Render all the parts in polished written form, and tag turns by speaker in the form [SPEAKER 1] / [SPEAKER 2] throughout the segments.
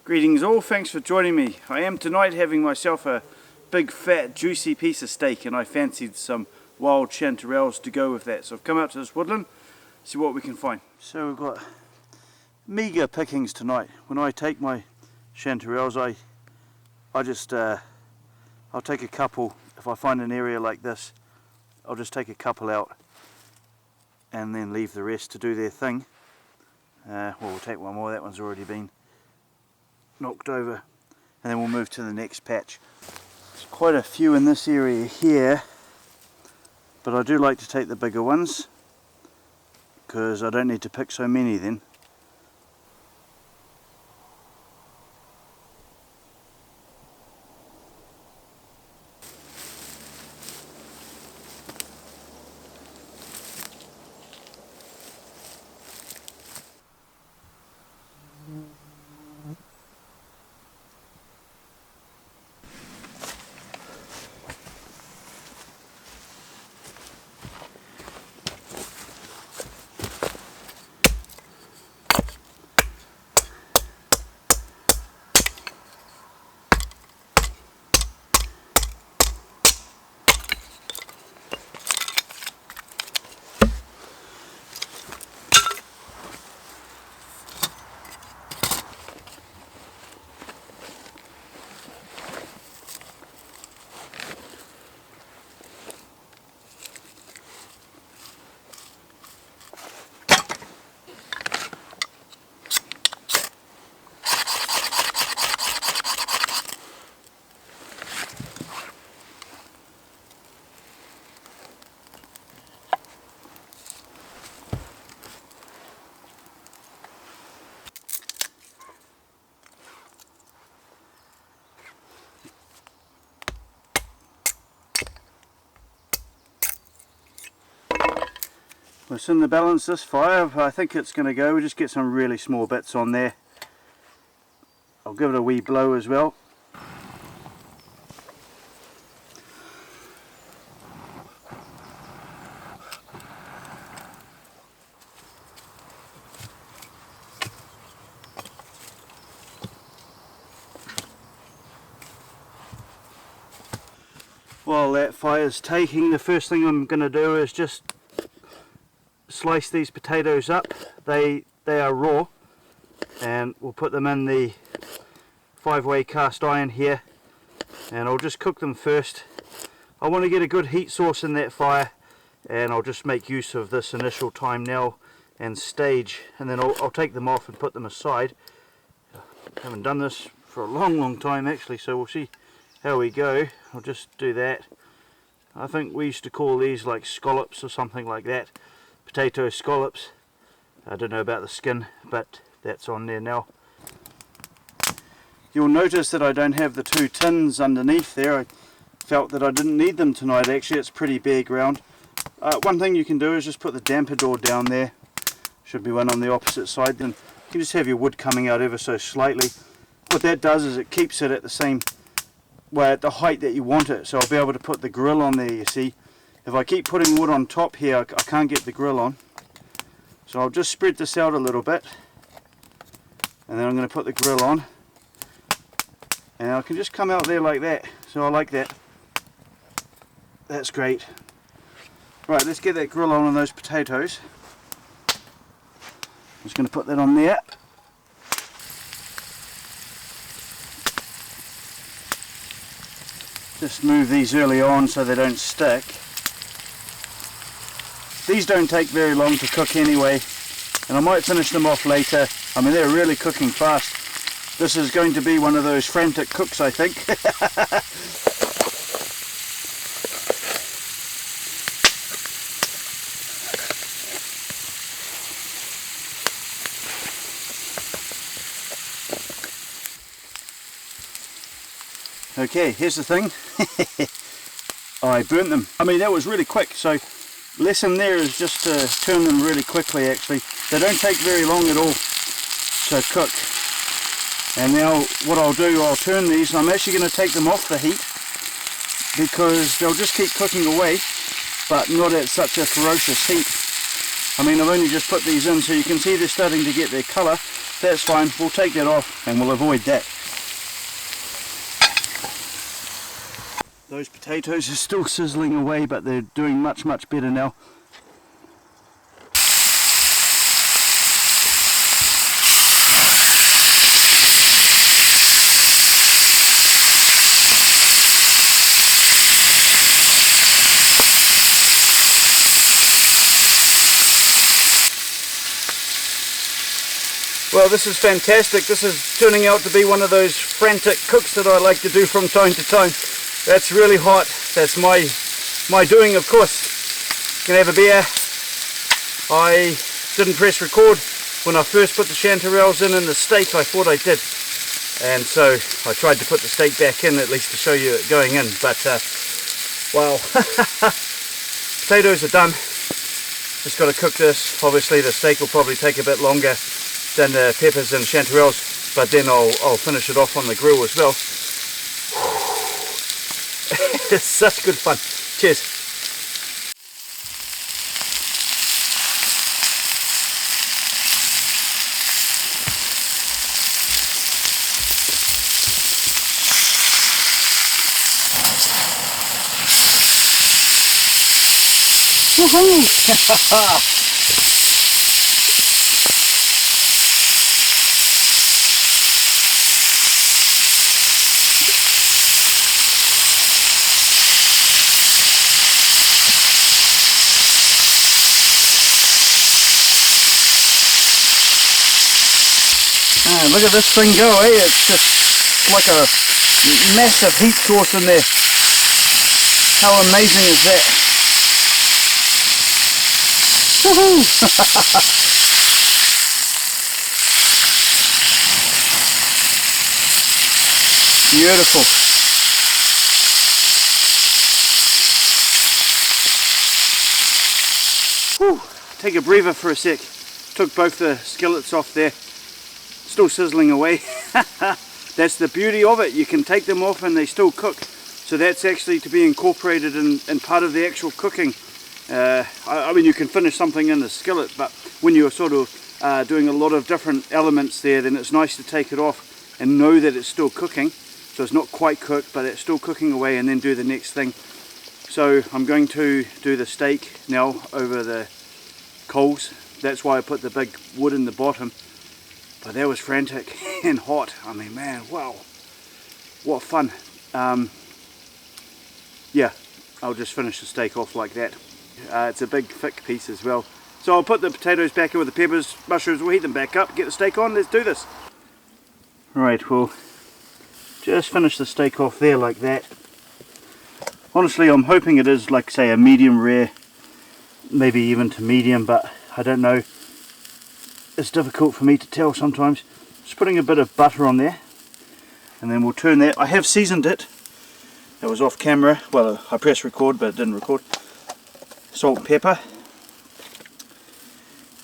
[SPEAKER 1] Greetings all, thanks for joining me. I am tonight having myself a big fat juicy piece of steak, and I fancied some wild chanterelles to go with that. So I've come out to this woodland, see what we can find. So we've got meagre pickings tonight. When I take my chanterelles, I'll take a couple. If I find an area like this, I'll just take a couple out and then leave the rest to do their thing. Well, we'll take one more, that one's already been knocked over, and then we'll move to the next patch. There's quite a few in this area here, but I do like to take the bigger ones because I don't need to pick so many then. We're in the balance this fire. I think it's going to go. We just get some really small bits on there. I'll give it a wee blow as well. While that fire's taking, the first thing I'm going to do is just slice these potatoes up. They are raw, and we'll put them in the 5-way cast iron here, and I'll just cook them first. I want to get a good heat source in that fire, and I'll just make use of this initial time now and stage, and then I'll take them off and put them aside. I haven't done this for a long time actually, so we'll see how we go. I'll just do that. I think we used to call these like scallops or something like that. Potato scallops. I don't know about the skin, but that's on there now. You'll notice that I don't have the 2 tins underneath there. I felt that I didn't need them tonight. Actually, it's pretty bare ground. One thing you can do is just put the damper door down there. Should be one on the opposite side. Then you can just have your wood coming out ever so slightly. What that does is it keeps it at the same, well, at the height that you want it. So I'll be able to put the grill on there, you see. If I keep putting wood on top here, I can't get the grill on. So I'll just spread this out a little bit, and then I'm going to put the grill on, and I can just come out there like that. So I like that. That's great. Right, let's get that grill on those potatoes. I'm just going to put that on there. Just move these early on so they don't stick. These don't take very long to cook anyway, and I might finish them off later. I mean, they're really cooking fast. This is going to be one of those frantic cooks, I think. Okay, here's the thing. I burnt them. I mean, that was really quick, so lesson there is just to turn them really quickly actually. They don't take very long at all to cook. And now what I'll do, I'll turn these. I'm actually going to take them off the heat because they'll just keep cooking away, but not at such a ferocious heat. I mean, I've only just put these in, so you can see they're starting to get their colour. that's fine. We'll take that off and we'll avoid that. Those potatoes are still sizzling away, but they're doing much better now. Well, this is fantastic. This is turning out to be one of those frantic cooks that I like to do from time to time. That's really hot. That's my doing, of course. Gonna have a beer. I didn't press record when I first put the chanterelles in the steak. I thought I did, and so I tried to put the steak back in at least to show you it going in. But wow, potatoes are done. Just got to cook this. Obviously, the steak will probably take a bit longer than the peppers and chanterelles, but then I'll finish it off on the grill as well. It's such good fun. Cheers. Woohoo! Look at this thing go, eh? It's just like a massive heat source in there. How amazing is that? Woohoo! Beautiful. Whew. Take a breather for a sec. Took both the skillets off there. Still sizzling away. That's the beauty of it. You can take them off and they still cook. So that's actually to be incorporated in part of the actual cooking. I mean, you can finish something in the skillet, but when you're sort of doing a lot of different elements there, then it's nice to take it off and know that it's still cooking. So it's not quite cooked, but it's still cooking away, and then do the next thing. So I'm going to do the steak now over the coals. That's why I put the big wood in the bottom. But that was frantic and hot. I mean, man, wow, what fun. Yeah, I'll just finish the steak off like that. It's a big thick piece as well. So I'll put the potatoes back in with the peppers, mushrooms, we'll heat them back up, get the steak on, let's do this. Right, we'll just finish the steak off there like that. Honestly, I'm hoping it is, like say, a medium rare, maybe even to medium, but I don't know. It's difficult for me to tell sometimes. Just putting a bit of butter on there, and then we'll turn that. I have seasoned it. That was off camera. Well, I pressed record, but it didn't record. Salt and pepper.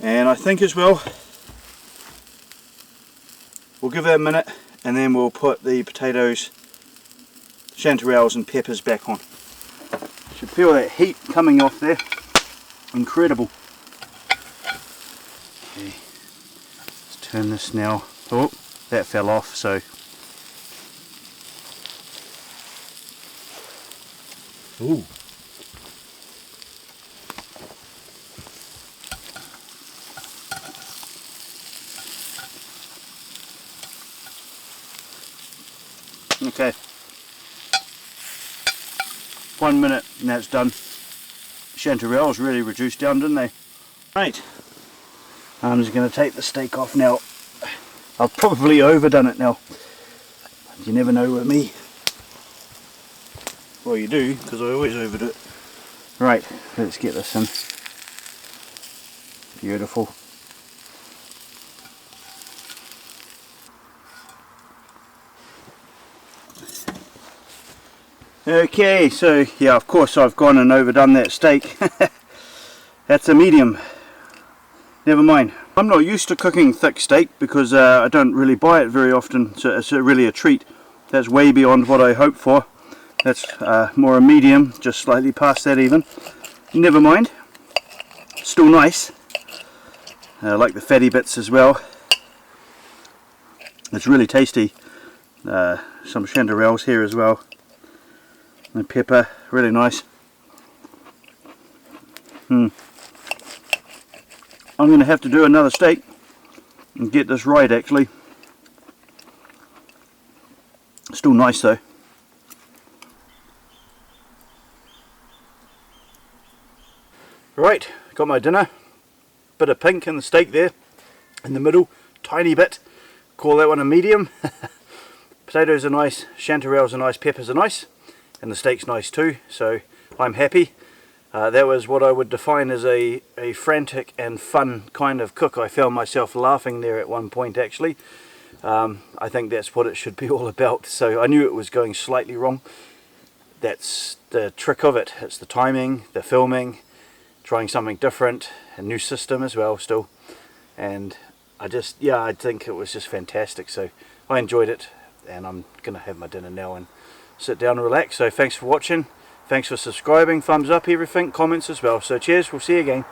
[SPEAKER 1] And I think as well, we'll give that a minute, and then we'll put the potatoes, chanterelles and peppers back on. You should feel that heat coming off there. Incredible. Okay. Turn this now. Oh, that fell off, so ooh. Okay. 1 minute and that's done. Chanterelles really reduced down, didn't they? Right. I'm just going to take the steak off now. I've probably overdone it now. You never know with me. Well, you do, because I always overdo it. Right, let's get this in. Beautiful. Okay, so yeah, of course I've gone and overdone that steak. That's a medium. Never mind. I'm not used to cooking thick steak because I don't really buy it very often, so it's really a treat. That's way beyond what I hoped for. That's more a medium, just slightly past that even. Never mind. Still nice. I like the fatty bits as well. It's really tasty. Some chanterelles here as well, and pepper, really nice. I'm going to have to do another steak and get this right actually. Still nice though. Right, got my dinner. Bit of pink in the steak there, in the middle, tiny bit. Call that one a medium. Potatoes are nice, chanterelles are nice, peppers are nice, and the steak's nice too, so I'm happy. That was what I would define as a frantic and fun kind of cook. I found myself laughing there at one point actually. I think that's what it should be all about. So I knew it was going slightly wrong. That's the trick of it. It's the timing, the filming, trying something different, a new system as well still. And I think it was just fantastic. So I enjoyed it, and I'm going to have my dinner now and sit down and relax. So thanks for watching. Thanks for subscribing, thumbs up, everything, comments as well. So cheers, we'll see you again.